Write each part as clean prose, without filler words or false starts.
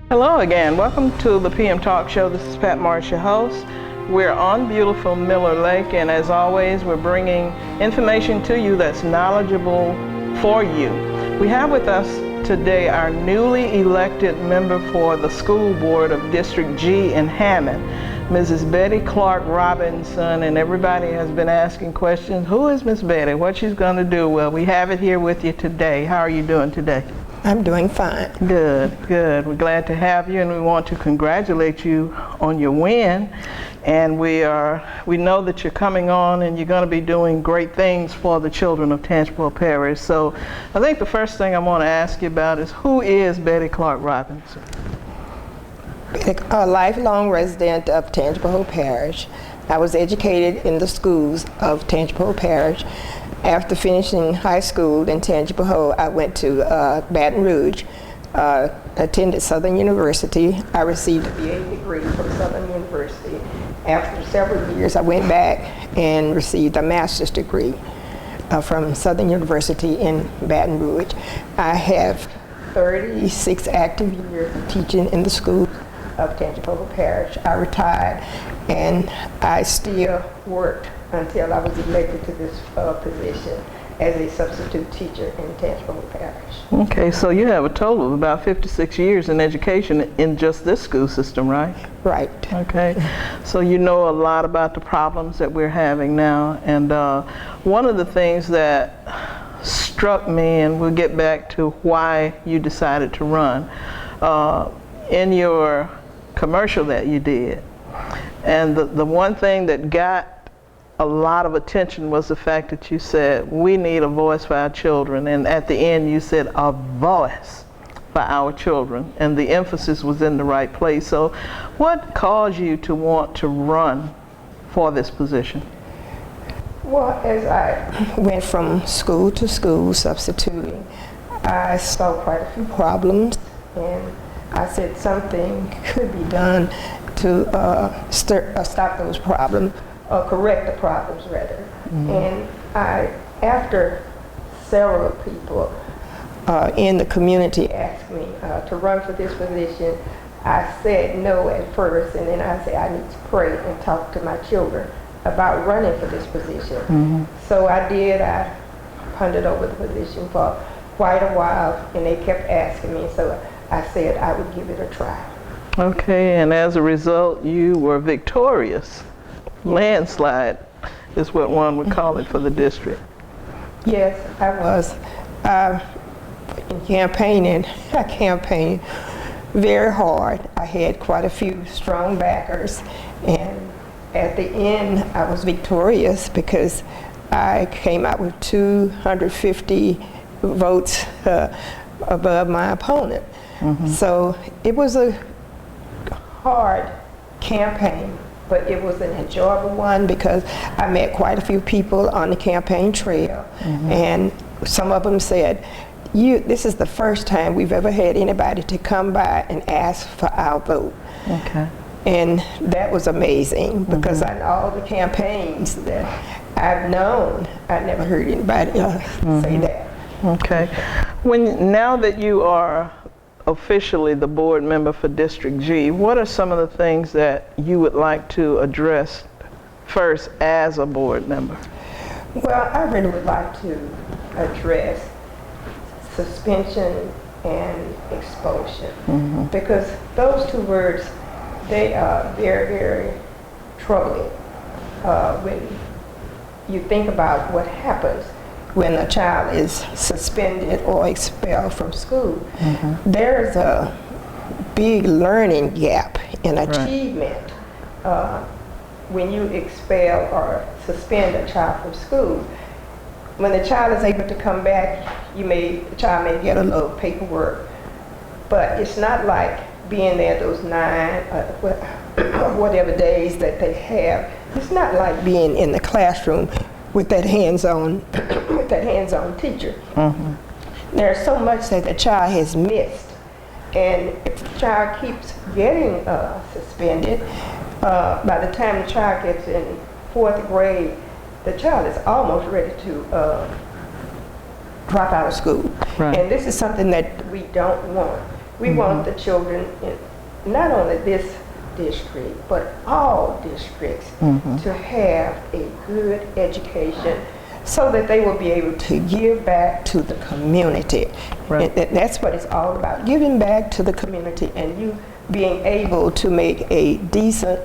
Hello again. Welcome to the PM Talk Show. This is Pat Marsh, your host. We're on beautiful Miller Lake, and as always, we're bringing information to you that's knowledgeable for you. We have with us today our newly elected member for the school board of District G in Hammond, Mrs. Betty Clark Robinson, and everybody has been asking questions. Who is Miss Betty? What she's going to do? Well, we have it here with you today. How are you doing today? I'm doing fine. Good, good. We're glad to have you, and we want to congratulate you on your win. And we know that you're coming on and you're going to be doing great things for the children of Tangipahoa Parish. So I think the first thing I want to ask you about is, who is Betty Clark Robinson? A lifelong resident of Tangipahoa Parish. I was educated in the schools of Tangipahoa Parish. After finishing high school in Tangipahoa, I went to Baton Rouge, attended Southern University. I received a BA degree from Southern University. After several years, I went back and received a master's degree from Southern University in Baton Rouge. I have 36 active years of teaching in the school of Tangipahoa Parish. I retired, and I still worked until I was elected to this position as a substitute teacher in Tangipahoa Parish. Okay, so you have a total of about 56 years in education in just this school system, right? Right. Okay, so you know a lot about the problems that we're having now, and one of the things that struck me, and we'll get back to why you decided to run, in your commercial that you did, and the one thing that got a lot of attention was the fact that you said, we need a voice for our children, and at the end you said, a voice for our children, and the emphasis was in the right place. So what caused you to want to run for this position? Well, as I went from school to school substituting, I saw quite a few problems, and I said something could be done to stop those problems, or correct the problems rather. Mm-hmm. And after several people in the community asked me to run for this position, I said no at first, and then I said I need to pray and talk to my children about running for this position. Mm-hmm. So I did. I pondered over the position for quite a while, and they kept asking me, so I said I would give it a try. Okay, and as a result, you were victorious. Landslide is what one would call it for the district. Yes, I was. In campaigning, I campaigned very hard. I had quite a few strong backers, and at the end I was victorious because I came out with 250 votes above my opponent. Mm-hmm. So it was a hard campaign, but it was an enjoyable one because I met quite a few people on the campaign trail. Mm-hmm. And some of them said, this is the first time we've ever had anybody to come by and ask for our vote. Okay. And that was amazing because mm-hmm. on all the campaigns that I've known, I never heard anybody else mm-hmm. say that. Okay. Now that you are officially the board member for District G, what are some of the things that you would like to address first as a board member? Well, I really would like to address suspension and expulsion, mm-hmm. because those two words, they are very, very troubling when you think about what happens when a child is suspended or expelled from school. Mm-hmm. There's a big learning gap in achievement when you expel or suspend a child from school. When the child is able to come back, the child may get a little paperwork, but it's not like being there those 9 or whatever days that they have. It's not like being in the classroom with that hands-on teacher. Mm-hmm. There's so much that the child has missed, and if the child keeps getting suspended, by the time the child gets in 4th grade, the child is almost ready to drop out of school. Right. And this is something that we don't want. We want the children in not only this district, but all districts to have a good education so that they will be able to give back to the community. Right. And that's what it's all about, giving back to the community and you being able to make a decent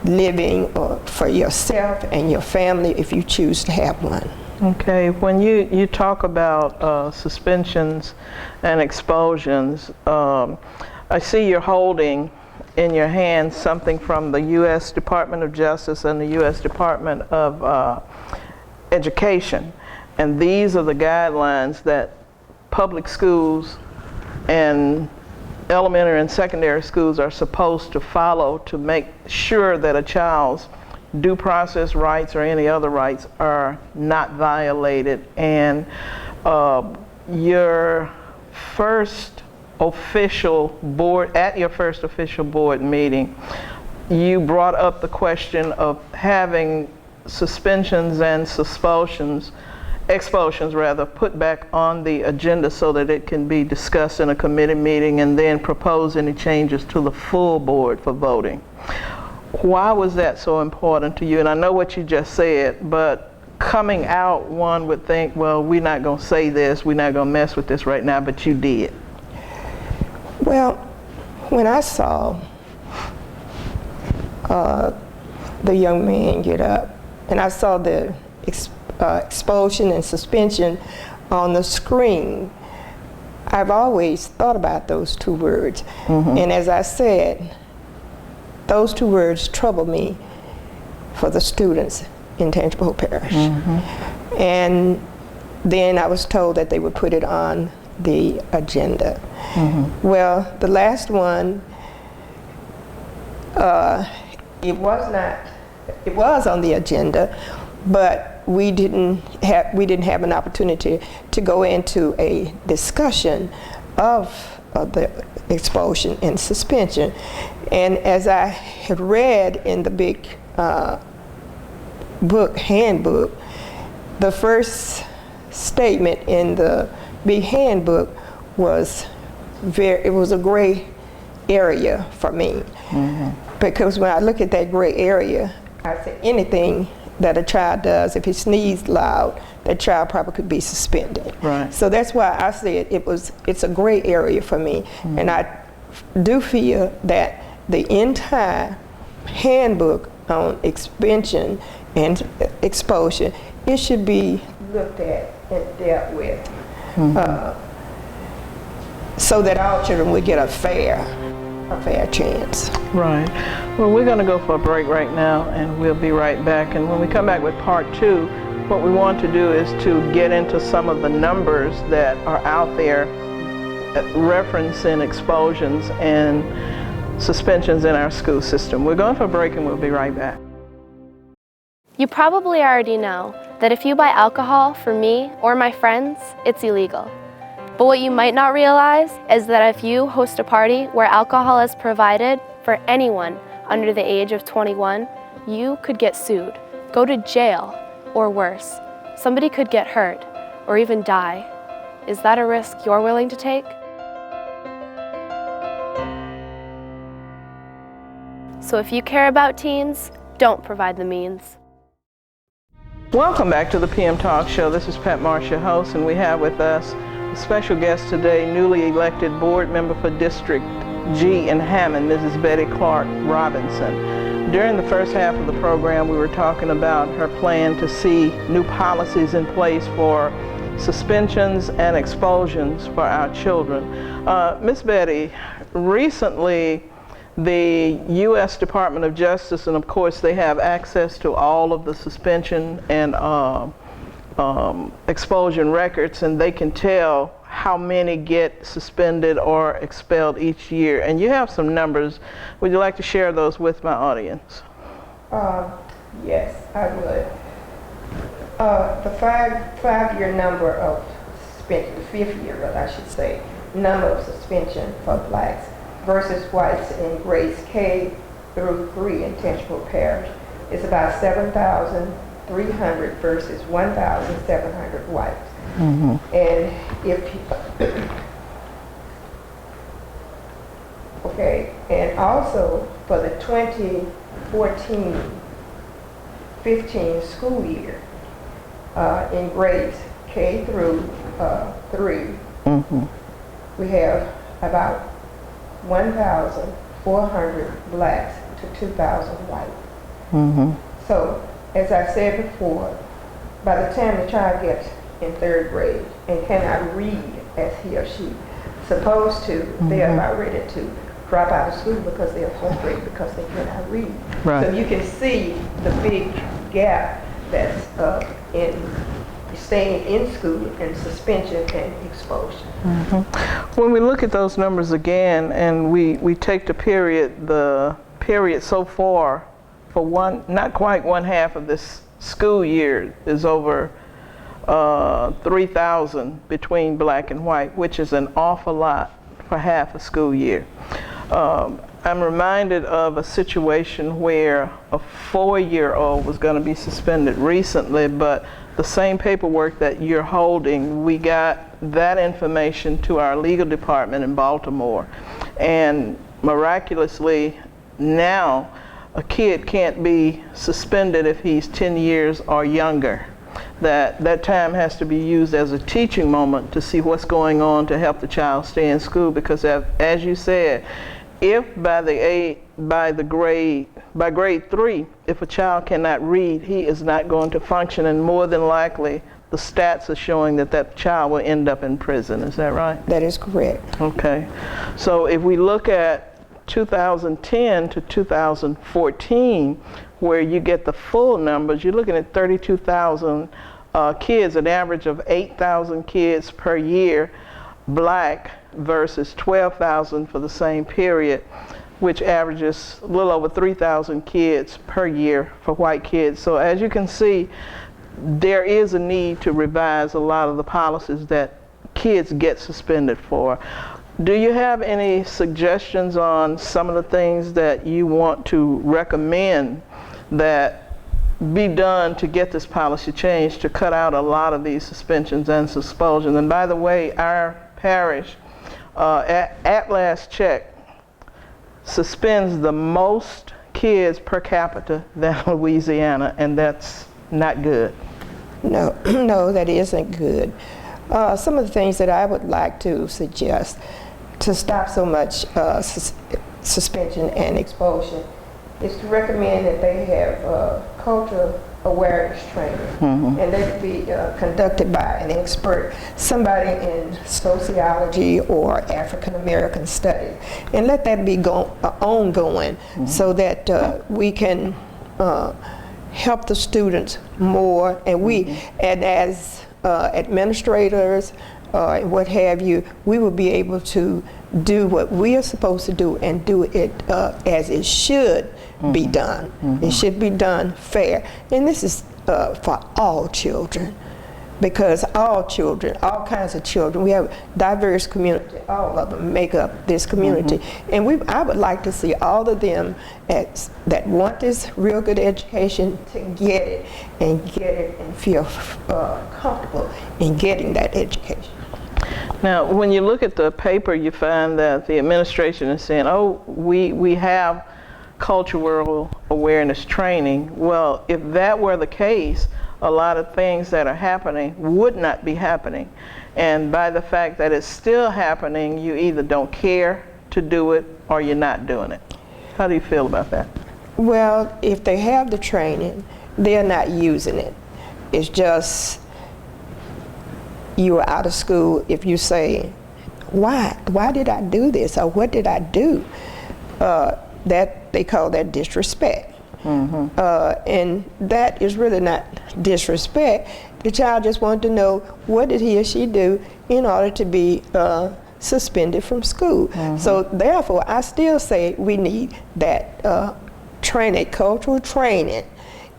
living for yourself and your family if you choose to have one. Okay, when you talk about suspensions and expulsions, I see you're holding in your hand something from the U.S. Department of Justice and the U.S. Department of Education. And these are the guidelines that public schools and elementary and secondary schools are supposed to follow to make sure that a child's due process rights or any other rights are not violated. And your first official board, at your first official board meeting, you brought up the question of having suspensions and expulsions rather, put back on the agenda so that it can be discussed in a committee meeting and then propose any changes to the full board for voting. Why was that so important to you? And I know what you just said, but coming out, one would think, well, we're not going to say this, we're not going to mess with this right now, but you did. Well, when I saw the young man get up, and I saw the expulsion and suspension on the screen, I've always thought about those two words. And as I said, those two words trouble me for the students in Tangipahoa Parish. And then I was told that they would put it on the agenda. Well, the last one, it was on the agenda, but we didn't have an opportunity to go into a discussion of the expulsion and suspension. And as I had read in the big handbook, the first statement in the big handbook was it was a gray area for me. Because when I look at that gray area, I say anything that a child does, if he sneezed loud, that child probably could be suspended. Right. So that's why I said it's a gray area for me. And I do feel that the entire handbook on suspension and expulsion, it should be looked at and dealt with so that all children would get a fair chance. Right. Well, we're going to go for a break right now, and we'll be right back. And when we come back with part two, what we want to do is to get into some of the numbers that are out there referencing expulsions and suspensions in our school system. We're going for a break, and we'll be right back. You probably already know that if you buy alcohol for me or my friends, it's illegal. But what you might not realize is that if you host a party where alcohol is provided for anyone under the age of 21, you could get sued, go to jail, or worse. Somebody could get hurt or even die. Is that a risk you're willing to take? So if you care about teens, don't provide the means. Welcome back to the PM Talk Show. This is Pat Marsh, your host, and we have with us a special guest today, newly elected board member for District G in Hammond, Mrs. Betty Clark Robinson. During the first half of the program, we were talking about her plan to see new policies in place for suspensions and expulsions for our children. Miss Betty, recently the U.S. Department of Justice, and of course they have access to all of the suspension and expulsion records, and they can tell how many get suspended or expelled each year. And you have some numbers. Would you like to share those with my audience? Yes, I would. The five-year number of suspension, the fifth year, I should say, number of suspension for blacks versus whites in grades K through 3 in Tangipahoa Parish is about 7,300 versus 1,700 whites. And if Okay, and also for the 2014-15 school year, in grades K through 3, we have about 1,400 blacks to 2,000 white. So, as I said before, by the time the child gets in 3rd grade and cannot read as he or she supposed to, they are about ready to drop out of school because they are frustrated because they cannot read. Right. So you can see the big gap that's in staying in school and suspension and expulsion. When we look at those numbers again and we take the period so far for not quite one half of this school year is over 3,000 between black and white, which is an awful lot for half a school year. I'm reminded of a situation where a 4-year-old was going to be suspended recently, but the same paperwork that you're holding, we got that information to our legal department in Baltimore, and miraculously now a kid can't be suspended if he's 10 years or younger. That time has to be used as a teaching moment to see what's going on to help the child stay in school, because as you said, if by grade 3, if a child cannot read, he is not going to function, and more than likely the stats are showing that child will end up in prison. Is that right? That is correct. Okay. So if we look at 2010 to 2014, where you get the full numbers, you're looking at 32,000 kids, an average of 8,000 kids per year, black, versus 12,000 for the same period, which averages a little over 3,000 kids per year for white kids. So as you can see, there is a need to revise a lot of the policies that kids get suspended for. Do you have any suggestions on some of the things that you want to recommend that be done to get this policy changed to cut out a lot of these suspensions and expulsions? And by the way, our parish, at last check, suspends the most kids per capita than Louisiana, and that's not good. No, no, that isn't good. Some of the things that I would like to suggest to stop so much suspension and expulsion is to recommend that they have cultural awareness training, and that be conducted by an expert, somebody in sociology or African American studies, and let that be ongoing, so that we can help the students more, and and as administrators what have you, we will be able to do what we are supposed to do and do it as it should be done. It should be done fair. And this is for all children, because all children, all kinds of children, we have a diverse community, all of them make up this community. And I would like to see all of them that want this real good education to get it and feel comfortable in getting that education. Now, when you look at the paper, you find that the administration is saying, oh, we have cultural awareness training. Well, if that were the case, a lot of things that are happening would not be happening. And by the fact that it's still happening, you either don't care to do it or you're not doing it. How do you feel about that? Well, if they have the training, they're not using it. It's just you are out of school if you say, why did I do this, or what did I do? That they call that disrespect. And that is really not disrespect. The child just wanted to know, what did he or she do in order to be suspended from school? So therefore, I still say we need that training, cultural training,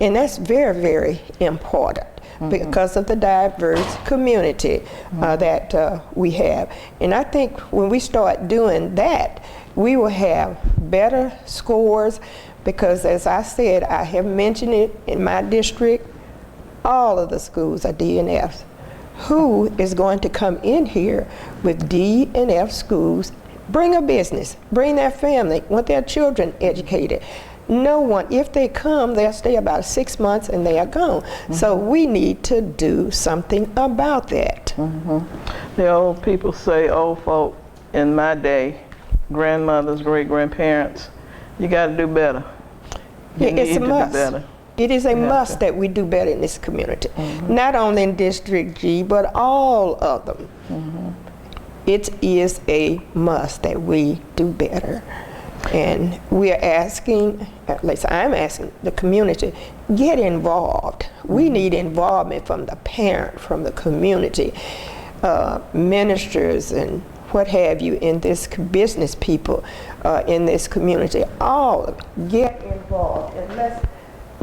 and that's very, very important because of the diverse community that we have. And I think when we start doing that, we will have better scores, because as I said, I have mentioned it in my district, all of the schools are D and Fs. Who is going to come in here with D and F schools, bring a business, bring their family, want their children educated. No one, if they come, they'll stay about 6 months and they are gone. So we need to do something about that. The old people say, old folk in my day, grandmothers, great-grandparents, you got to do better. You Yeah, it's need a to must. do better. It is a have must to. that we do better in this community. Not only in District G, but all of them. It is a must that we do better. And we are asking, at least I'm asking the community, get involved. We need involvement from the parent, from the community, ministers and what have you in this business people in this community. All of it. Get involved and let's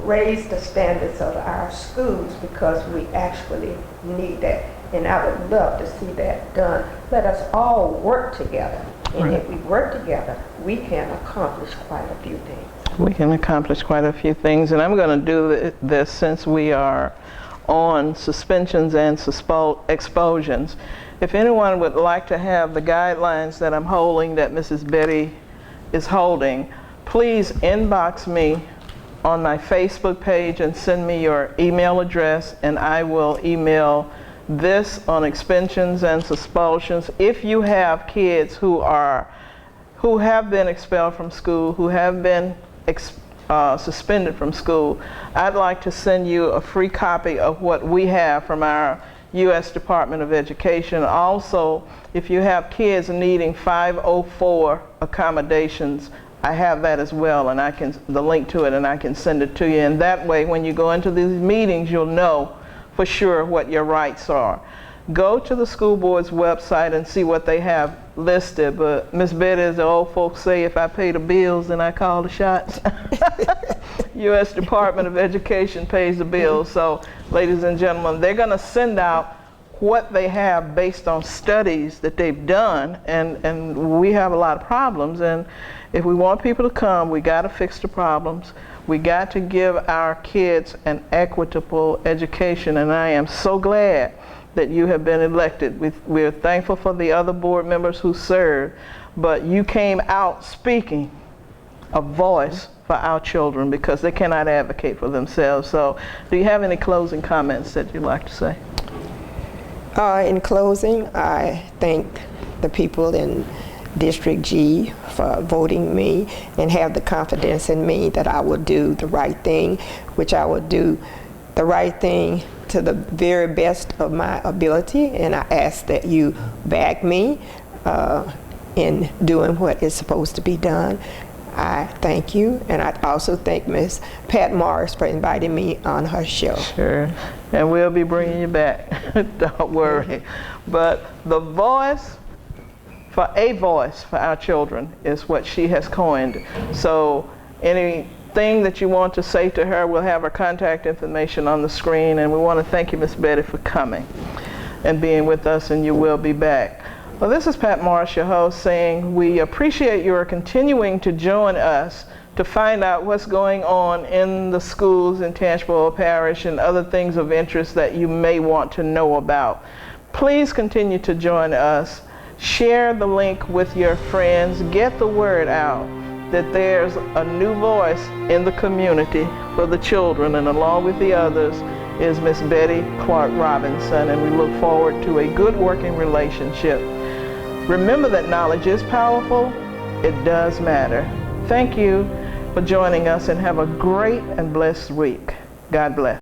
raise the standards of our schools because we actually need that. And I would love to see that done. Let us all work together. And if we work together, we can accomplish quite a few things. We can accomplish quite a few things, and I'm going to do this since we are on suspensions and expulsions. If anyone would like to have the guidelines that I'm holding, that Mrs. Betty is holding, please inbox me on my Facebook page and send me your email address, and I will email this on expansions and expulsions. If you have kids who have been expelled from school, who have been suspended from school, I'd like to send you a free copy of what we have from our U.S. Department of Education. Also, if you have kids needing 504 accommodations, I have that as well, and the link to it, and I can send it to you. And that way, when you go into these meetings, you'll know for sure what your rights are. Go to the school board's website and see what they have listed. But Miss Betty, as the old folks say, if I pay the bills, then I call the shots. U.S. Department of Education pays the bills. So, ladies and gentlemen, they're going to send out what they have based on studies that they've done, and we have a lot of problems. And if we want people to come, we got to fix the problems. We got to give our kids an equitable education, and I am so glad that you have been elected. We're thankful for the other board members who served, but you came out speaking a voice for our children because they cannot advocate for themselves. So do you have any closing comments that you'd like to say? In closing, I thank the people in District G for voting me and have the confidence in me that I will do the right thing, which I will do the right thing to the very best of my ability, and I ask that you back me in doing what is supposed to be done. I thank you, and I also thank Ms. Pat Morris for inviting me on her show. Sure, and we'll be bringing you back. Don't worry. But the voice for our children is what she has coined. So anything that you want to say to her, we'll have her contact information on the screen, and we want to thank you, Miss Betty, for coming and being with us, and you will be back. Well, this is Pat Morris, your host, saying we appreciate your continuing to join us to find out what's going on in the schools in Tangipahoa Parish and other things of interest that you may want to know about. Please continue to join us. Share the link with your friends. Get the word out that there's a new voice in the community for the children, and along with the others is Miss Betty Clark Robinson, and we look forward to a good working relationship. Remember that knowledge is powerful. It does matter. Thank you for joining us, and have a great and blessed week. God bless.